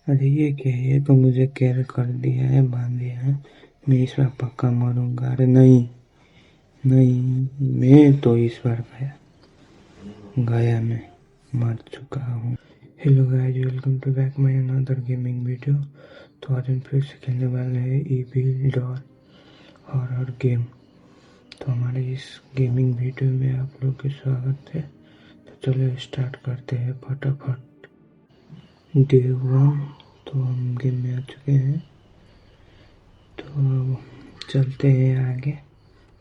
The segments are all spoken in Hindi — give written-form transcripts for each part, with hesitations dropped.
अरे ये क्या है? ये तो मुझे केयर कर दिया है, बांध दिया है। मैं इस बार पक्का मरूंगा। अरे नहीं, नहीं, मैं तो इस बार गया मैं मर चुका हूँ। Hello guys, welcome to back my another gaming video. तो आज हम फिर से खेलने वाले हैं इविल डॉन हॉरर गेम। तो हमारे इस गेमिंग वीडियो में आप लोग का स्वागत है। तो चलो स्टार्ट करते हैं फटाफट। डे 1। तो हम गेम में आ चुके हैं, तो चलते हैं आगे।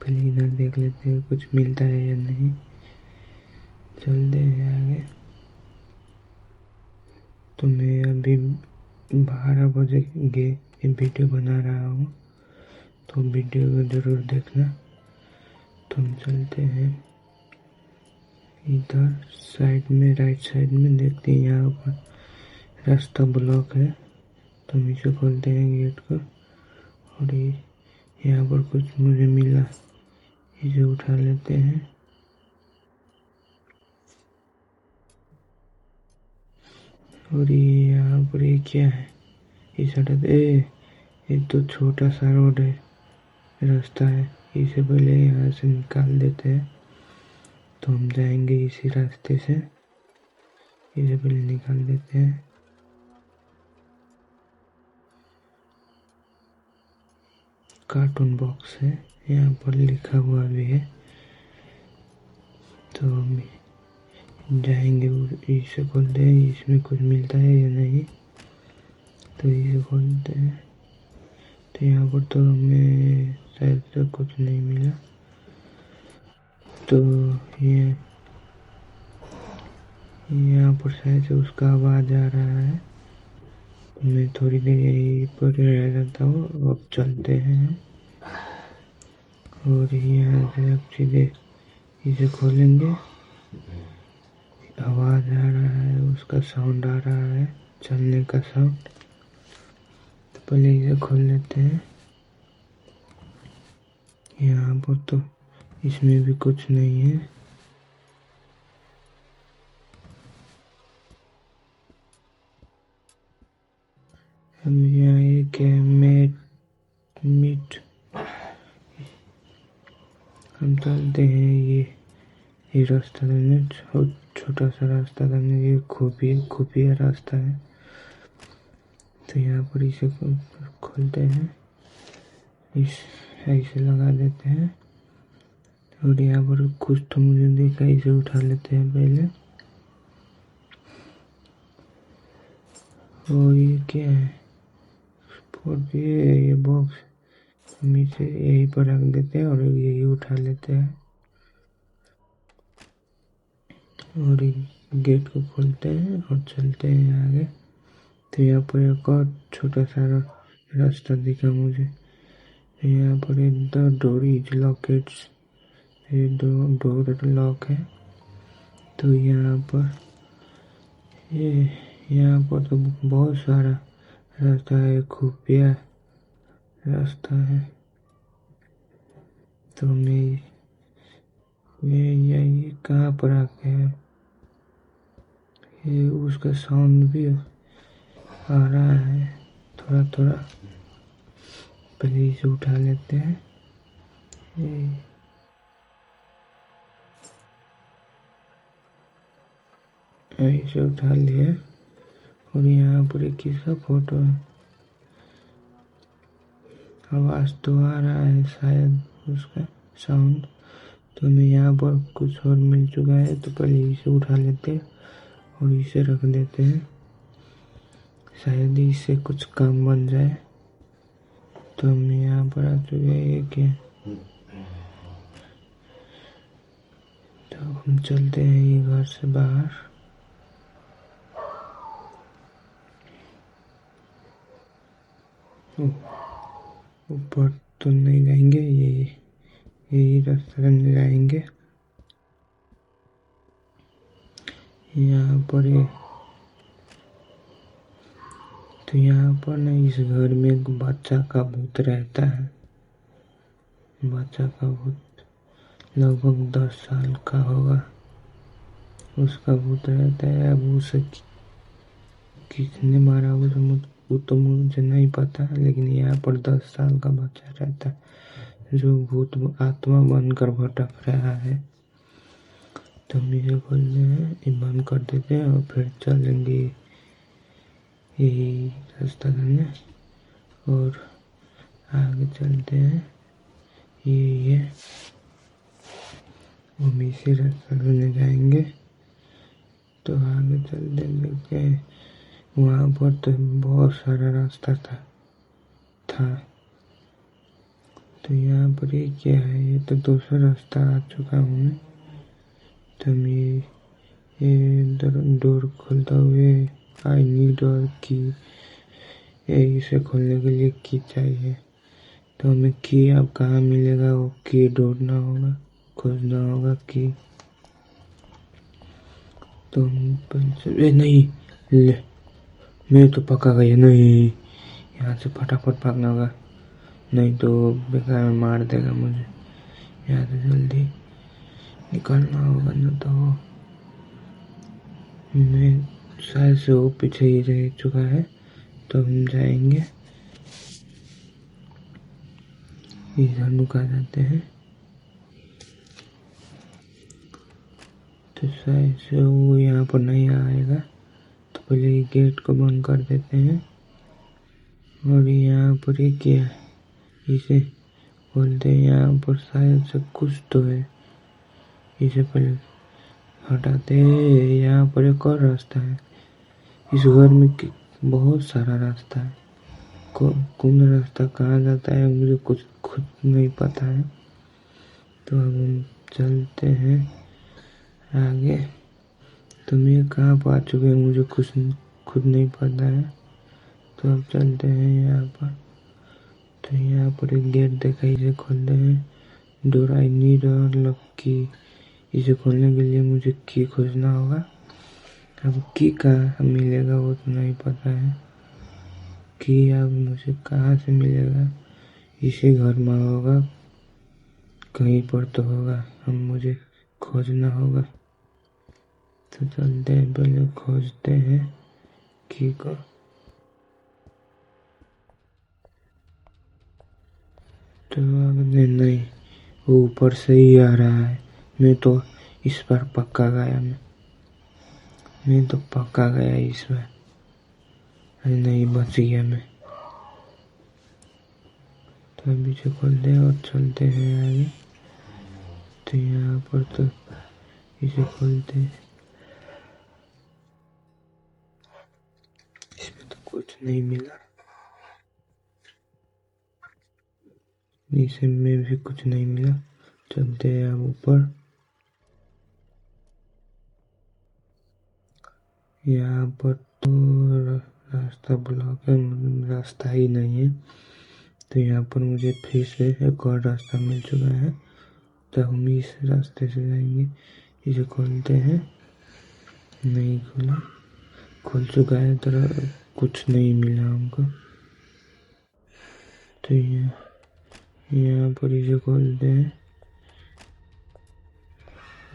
पहले इधर देख लेते हैं कुछ मिलता है या नहीं। चलते हैं आगे। तो मैं अभी 12 बजे वीडियो बना रहा हूँ, तो वीडियो को ज़रूर देखना। तो हम चलते हैं इधर साइड में, राइट साइड में देखते हैं। यहाँ पर रास्ता ब्लॉक है, तो हम इसे खोलते हैं गेट को। और ये यहाँ पर कुछ मुझे मिला, इसे उठा लेते हैं। और ये यहाँ पर ये क्या है? इस हटा दे। ये तो छोटा सा रोड है, रास्ता है। इसे पहले यहाँ से निकाल देते हैं, तो हम जाएंगे इसी रास्ते से। इसे पहले निकाल देते हैं। कार्टून बॉक्स है, यहाँ पर लिखा हुआ भी है। तो हम जाएंगे, इसे खोलते हैं। इसमें कुछ मिलता है या नहीं, तो इसे खोलते हैं। तो यहाँ पर तो हमें शायद से कुछ नहीं मिला। तो ये यहाँ पर शायद से उसका आवाज़ आ रहा है। मैं थोड़ी देर यहीं पर रह जाता हूँ। अब चलते हैं, और यहाँ से अब सीधे इसे खोलेंगे। आवाज़ आ रहा है, उसका साउंड आ रहा है, चलने का साउंड। तो पहले इसे खोल लेते हैं। यहाँ पर तो इसमें भी कुछ नहीं है। हम यहाँ एक मीट हम चलते हैं। ये रास्ता था, छोटा सा रास्ता था। ये खुफिया रास्ता है। तो यहाँ पर इसे खोलते हैं, इस ऐसे लगा देते हैं। और यहाँ पर कुछ तो मुझे देखा, इसे उठा लेते हैं पहले। और ये क्या है? और ये बॉक्स हम इसे यहीं पर रख देते हैं और यही उठा लेते हैं। और गेट को खोलते हैं और चलते हैं आगे। तो यहाँ पर एक और छोटा सा रास्ता दिखा मुझे। यहाँ पर द डोर इज लॉकेट्स, ये दो डोर लॉक है। तो यहाँ पर तो बहुत सारा रास्ता है, खुफिया रास्ता है। तो मैं ये कहाँ पर आके है? ये उसका साउंड भी आ रहा है थोड़ा थोड़ा। पहले इसे उठा लेते हैं। इसे उठा लिया। और यहाँ पर एक किसका फोटो है? आवाज़ तो आ रहा है शायद उसका साउंड। तो हमें यहाँ पर कुछ और मिल चुका है, तो पहले इसे उठा लेते हैं और इसे रख देते हैं। शायद इससे कुछ काम बन जाए। तो हम यहाँ पर आ चुके हैं। ये क्या? तो हम चलते हैं ये घर से बाहर। ऊपर तो नहीं जाएंगे, यही रास्ता नहीं जाएंगे। यहाँ पर तो यहाँ पर ना इस घर में एक बच्चा का भूत रहता है। बच्चा का भूत लगभग 10 साल का होगा, उसका भूत रहता है। अब किसने मारा वो तो मुझे नहीं पता, लेकिन यहाँ पर 10 साल का बच्चा रहता है जो भूत आत्मा बनकर भटक रहा है। तो हम इसे खोलते हैं, ये बंद कर देते हैं और फिर चलेंगे यही रास्ता करने और आगे चलते हैं। ये हम इसी रास्ता करने जाएंगे। तो आगे चलते देखते वहाँ पर तो बहुत सारा रास्ता था। तो यहाँ पर ये क्या है, ये तो दूसरा रास्ता आ चुका हूँ मैं। तो ये डोर खोलता हुए आई नीड और की, इसे खोलने के लिए की चाहिए। तो हमें की अब कहाँ मिलेगा, वो की ढूंढना होगा, खोजना होगा की। तो नहीं ले, मैं तो पका गया, नहीं यहाँ से फटाफट भागना होगा, नहीं तो बेकार में मार देगा मुझे। यहाँ से जल्दी निकलना होगा, न तो मैं शायद से वो पीछे ही रह चुका है। तो हम जाएंगे, इधर नुका जाते हैं। तो शायद से वो यहाँ पर नहीं आएगा, तो पहले ये गेट को बंद कर देते हैं। और यहाँ पर ये क्या है, इसे बोलते हैं, यहाँ पर शायद से कुछ तो है, इसे पहले हटाते हैं। यहाँ पर एक और रास्ता है, इस घर में बहुत सारा रास्ता है, कौन रास्ता कहाँ जाता है मुझे कुछ खुद नहीं पता है। तो अब हम चलते हैं आगे। तो मैं कहाँ पर आ चुके हैं मुझे कुछ खुद नहीं पता है। तो अब चलते हैं यहाँ पर। तो यहाँ पर एक गेट देखा, इसे खोलते हैं। डोर आई नीड और लॉक की, इसे खोलने के लिए मुझे की खोजना होगा। अब की कहाँ मिलेगा वो तो नहीं पता है, कि अब मुझे कहाँ से मिलेगा, इसे घर में होगा कहीं पर तो होगा, हम मुझे खोजना होगा। तो चलते हैं, पहले खोजते हैं की को। तो नहीं, वो ऊपर से ही आ रहा है, मैं तो इस बार पक्का गया, मैं तो पक्का गया इस बार। अरे नहीं, बच गया मैं। तो अभी से खोलते हैं और चलते हैं आगे। तो यहाँ पर तो इसे खोलते हैं, इसमें तो कुछ नहीं मिला, इसे में भी कुछ नहीं मिला। चलते हैं अब ऊपर। यहाँ पर तो रास्ता ब्लॉक है, रास्ता ही नहीं है। तो यहाँ पर मुझे फिर से एक और रास्ता मिल चुका है, तो हम इस रास्ते से जाएंगे। इसे खोलते हैं, नहीं खुला, खुल चुका है, तो कुछ नहीं मिला हमको। तो यहाँ पर इसे खोलते हैं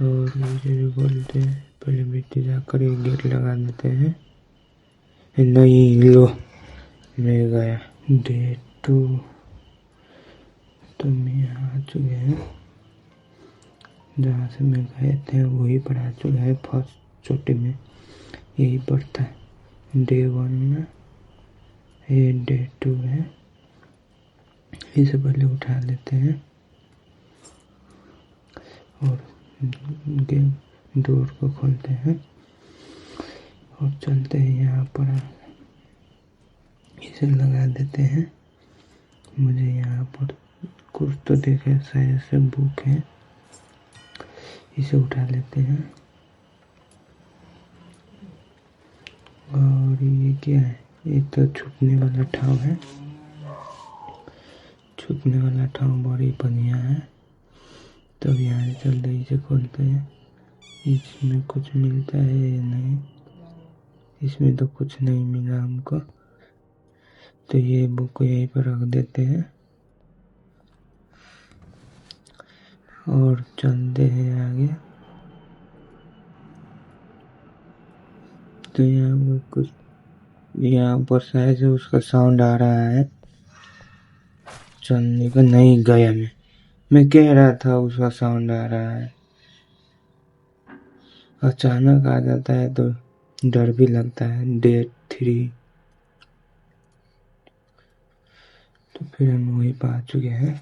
और इसे भी खोलते हैं। पहले मिट्टी जाकर एक गेट लगा देते हैं। नहीं, लो मैं गया डे 2। तो मैं यहाँ आ चुके हैं, जहाँ से मैं गए थे वही पर आ चुका है। फर्स्ट चोटी में यही पर था, डे 1 में, ये डे 2 है। इसे पहले उठा लेते हैं और डोर को खोलते हैं और चलते हैं यहाँ पर, इसे लगा देते हैं। मुझे यहाँ पर कुछ तो देखे, शायद से बुक है, इसे उठा लेते हैं। और ये क्या है, ये तो छुपने वाला ठाव है, छुपने वाला ठाव बड़ी बढ़िया है। तो यहाँ से चलते इसे खोलते हैं, इसमें कुछ मिलता है या नहीं, इसमें तो कुछ नहीं मिला हमको। तो ये बुक को यहीं पर रख देते हैं और चलते हैं आगे। तो यहाँ पर कुछ यहाँ पर शायद से उसका साउंड आ रहा है चलने का। नहीं गया मैं कह रहा था उसका साउंड आ रहा है। अचानक आ जाता है तो डर भी लगता है। डे 3 तो फिर हम वहीं पर आ चुके हैं।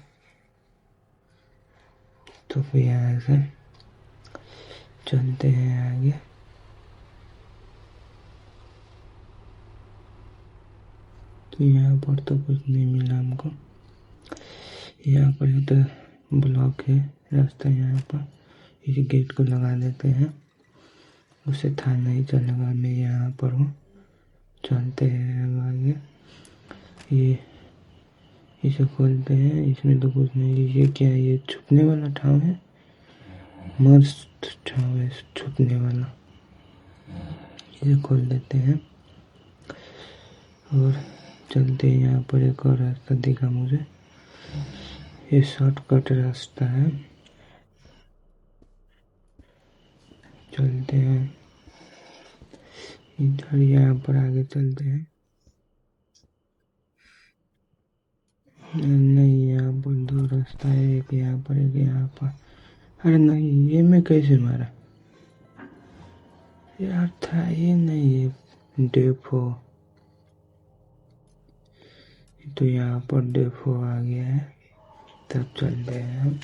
तो फिर यहाँ से चलते हैं आगे। तो यहाँ पर तो कुछ नहीं मिला हमको। यहाँ पर तो ब्लॉक है रास्ता। यहाँ पर इस गेट को लगा देते हैं, उसे था नहीं चलेगा। मैं यहाँ पर हूँ, चलते हैं अब आगे। ये इसे खोलते हैं, इसमें तो कुछ नहीं। ये क्या है? ये छुपने वाला ठाव है। मस्त ठाव है छुपने वाला। इसे खोल देते हैं और चलते हैं। यहाँ पर एक और रास्ता दिखा मुझे, ये शॉर्टकट रास्ता है। चलते हैं इधर, यहाँ पर आगे चलते हैं। नहीं, यहाँ पर दो रास्ता है, एक यहाँ पर एक यहाँ पर। अरे नहीं, ये मैं कैसे मारा यार? था ये नहीं, ये डेफो। तो यहाँ पर डेफो आ गया है। तब चलते हैं हम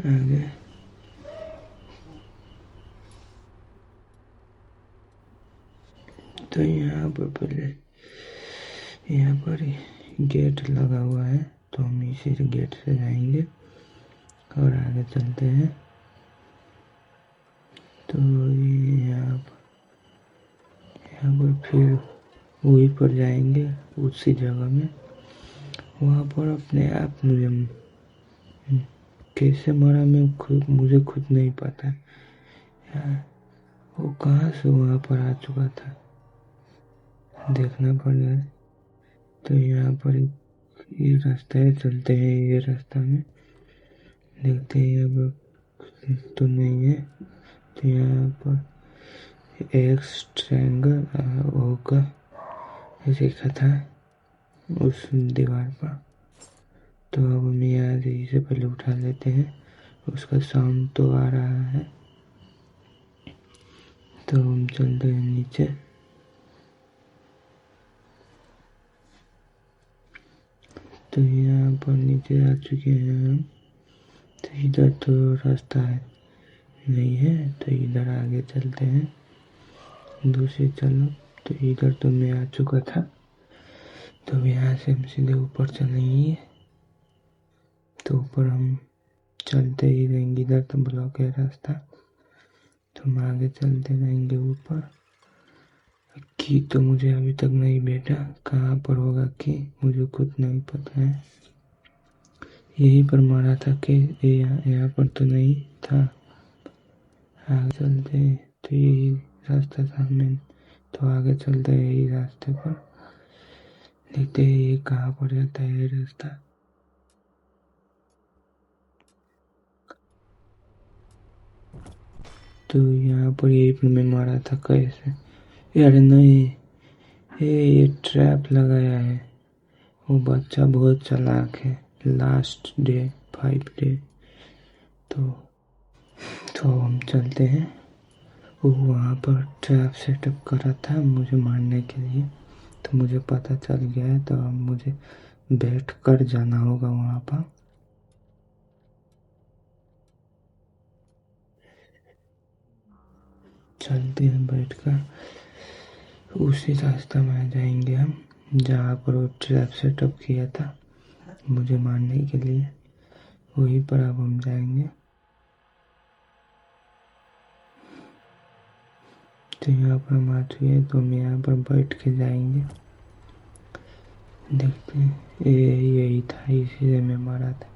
आगे। तो यहाँ पर पहले यहाँ पर गेट लगा हुआ है, तो हम इसी से गेट से जाएंगे और आगे चलते हैं। तो यहाँ पर फिर वहीं पर जाएंगे, उसी जगह में। वहाँ पर अपने आप कैसे मरा मुझे खुद नहीं पता यार। वो कहाँ से वहाँ पर आ चुका था, देखना पड़ेगा। तो यहाँ पर ये रास्ता है, चलते हैं ये रास्ता में, देखते हैं। अब तो नहीं है। तो यहाँ पर एक्स ट्रायंगल होगा लिखा था उस दीवार पर। तो अब हम यहाँ से इसे पहले उठा लेते हैं, उसका साउंड तो आ रहा है। तो हम चलते हैं नीचे। तो यहाँ पर नीचे आ चुके हैं हम। तो इधर तो रास्ता है नहीं है, तो इधर आगे चलते हैं दूसरी। चलो, तो इधर तो मैं आ चुका था, तो यहाँ से हम सीधे ऊपर चलेंगे। तो ऊपर हम चलते ही रहेंगे, इधर तो ब्लॉक है रास्ता, तो हम आगे चलते रहेंगे ऊपर। की तो मुझे अभी तक नहीं भेटा, कहाँ पर होगा की मुझे खुद नहीं पता है। यहीं पर मारा था कि यहाँ पर तो नहीं था। आगे चलते, तो यही रास्ता था मेन। तो आगे चलते हैं यही रास्ते पर, देखते हैं ये कहाँ पर जाता है ये रास्ता। तो यहाँ पर यही पर मैं मारा था कैसे? यार नहीं, ये ट्रैप लगाया है। वो बच्चा बहुत चालाक है। Last day 5 day. तो हम चलते हैं। वो वहाँ पर ट्रैप सेटअप करा था मुझे मारने के लिए, तो मुझे पता चल गया है। तो अब मुझे बैठ कर जाना होगा वहाँ पर। चलते हैं बैठ कर, उसी रास्ता में आ जाएंगे हम जहाँ पर वो ट्रैप सेटअप किया था मुझे मारने के लिए। वहीं पर अब हम जाएंगे। तो यहाँ पर हम आ चुके हैं, तो हम यहाँ पर बैठ के जाएंगे। देखते हैं, यही था, इसी से मैं मारा था।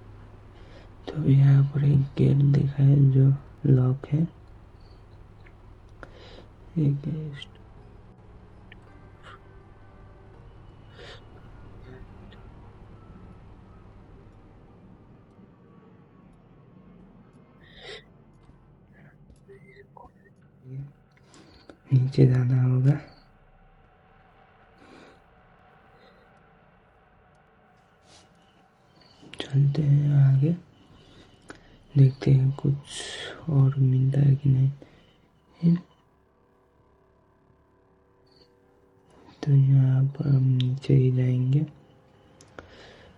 तो यहाँ पर एक गेट दिखा है जो लॉक है। एक नीचे जाना होगा। चलते हैं आगे, देखते हैं कुछ और मिलता है कि नहीं। तो यहाँ पर हम नीचे ही जाएंगे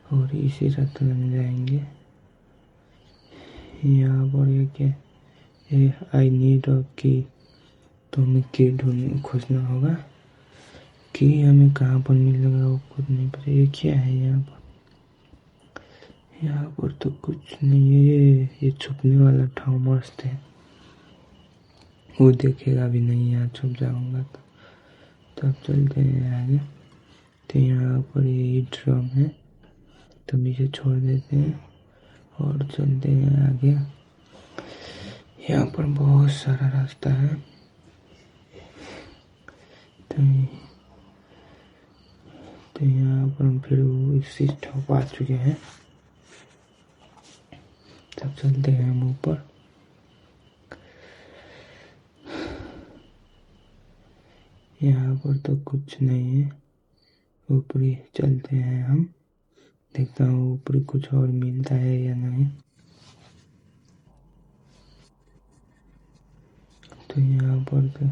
और इसी रास्ते में जाएंगे। यहाँ पर ये क्या है, आई नीड अ की, तो हमें की खोजना होगा। की हमें कहाँ पर मिलेगा वो खुद नहीं पता। ये क्या है यहाँ पर? यहाँ पर तो कुछ नहीं है। ये छुपने वाला ठाव मस्त है, वो देखेगा भी नहीं। यहाँ छुप जाऊंगा तो तब चलते हैं आगे। तो यहाँ पर ये ड्रम है, तब इसे छोड़ देते हैं और चलते हैं आगे। यहाँ पर बहुत सारा रास्ता है। तो यहाँ पर हम फिर इसी स्टॉप आ चुके हैं। तब चलते हैं हम ऊपर। यहाँ पर तो कुछ नहीं है। ऊपरी चलते हैं हम, देखता हूँ ऊपरी कुछ और मिलता है या नहीं। तो यहाँ पर तो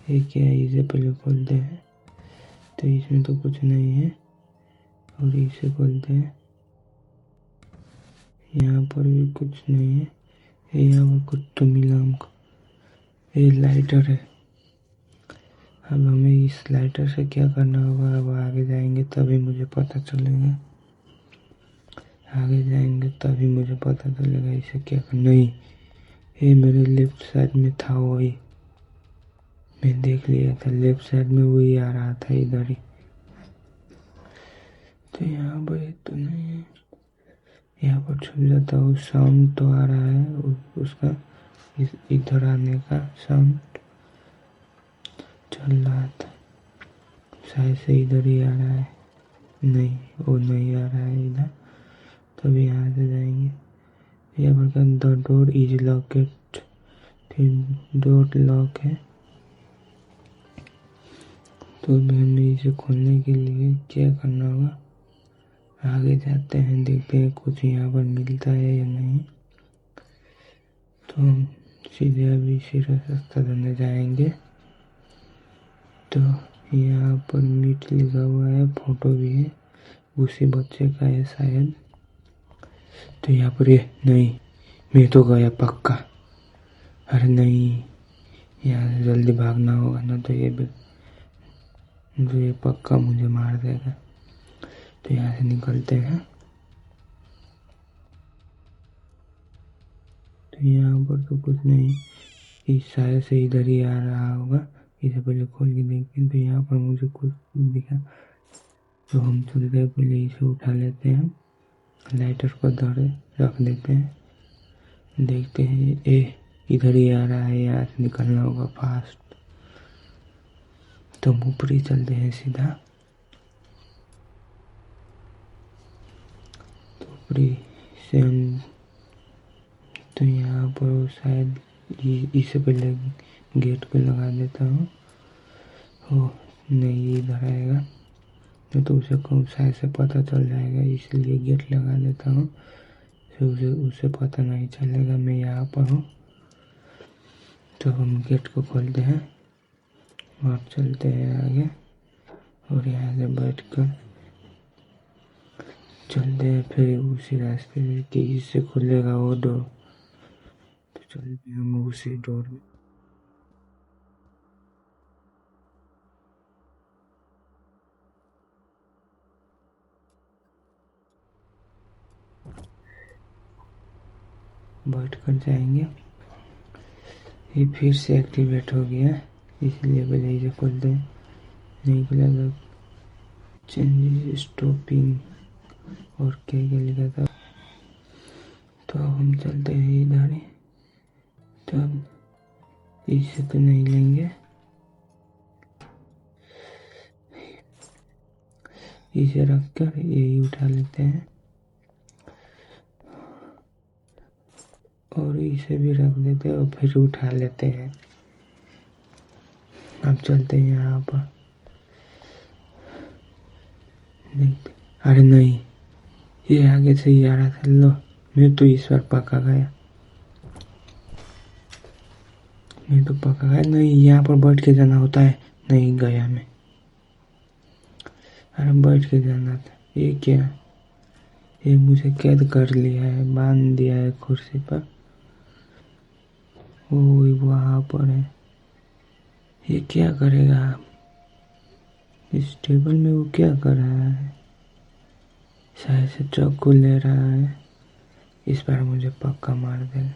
ये क्या है, इसे पहले खोलते हैं। तो इसमें तो कुछ नहीं है और इसे खोलते हैं। यहाँ पर भी कुछ नहीं है। यहाँ पर कुछ तो मिला हमको, ये लाइटर है। अब हमें इस लाइटर से क्या करना होगा, अब आगे जाएंगे तभी मुझे पता चलेगा। आगे जाएंगे तभी मुझे पता चलेगा इसे क्या करना। नहीं, ये मेरे लेफ्ट साइड में था, वही मैं देख लिया था। लेफ्ट साइड में वही आ रहा था इधर ही। तो यहाँ पर तो नहीं है। यहाँ पर छुप जाता हूँ, साउंड तो आ रहा है उसका, इधर आने का साउंड चल रहा था। शायद से इधर ही आ रहा है। नहीं, वो नहीं आ रहा है इधर। तभी यहाँ से जाएंगे। यहाँ पर द डोर इज लॉकेड, फिर डोर लॉक है। तो हमें इसे खोलने के लिए क्या करना होगा, आगे जाते हैं, देखते हैं कुछ यहाँ पर मिलता है या नहीं। तो हम सीधे अभी इसी रास्ता धरने जाएंगे। तो यहाँ पर मीट लिखा हुआ है, फोटो भी है, उसी बच्चे का है शायद। तो यहाँ पर ये नहीं, मैं तो गया पक्का। अरे नहीं, यहाँ से जल्दी भागना होगा ना, तो ये पक्का मुझे मार देगा। तो यहाँ से निकलते हैं। तो यहाँ पर तो कुछ नहीं, इस शायद से इधर ही आ रहा होगा। इसे पहले खोल के देखते हैं। तो यहाँ पर मुझे कुछ दिखा, तो हम चल गए। पहले इसे उठा लेते हैं, लाइटर पर धरे रख देते हैं, देखते हैं। इधर ही आ रहा है, यहाँ से निकलना होगा फास्ट। तो हम ऊपर ही चलते हैं सीधा। तो ऊपरी से हम, तो यहाँ पर शायद इसे पहले गेट पे लगा देता हूँ। ओ नहीं, इधर आएगा तो उसे शायद से पता चल जाएगा, इसलिए गेट लगा देता हूँ। तो उसे पता नहीं चलेगा मैं यहाँ पर हूँ। तो हम गेट को खोलते हैं और चलते हैं आगे। और यहाँ से बैठ कर चलते हैं फिर उसी रास्ते में कि इससे खुलेगा वो डोर। तो चलते हैं हम उसी डोर में। बैठ कर जाएंगे। ये फिर से एक्टिवेट हो गया, इसलिए पहले इसे खोलते हैं। नहीं खुला तो चेंजेस स्टॉपिंग और क्या क्या लिखा था। तो अब हम चलते हैं इधर ही। तो अब इसे तो नहीं लेंगे, इसे रख कर यही उठा लेते हैं और इसे भी रख देते हैं और फिर उठा लेते हैं। अब चलते हैं यहाँ पर। देखते, अरे नहीं, ये आगे से ही आ रहा था। लो, मैं तो इस बार पका गया, मैं तो पका गया। नहीं, यहाँ पर बैठ के जाना होता है। नहीं गया मैं, अरे बैठ के जाना था। ये क्या, ये मुझे कैद कर लिया है, बांध दिया है कुर्सी पर। वो वहाँ पर है। ये क्या करेगा आप? इस टेबल में वो क्या कर रहा है? शायद से चाकू ले रहा है। इस बार मुझे पक्का मार देगा।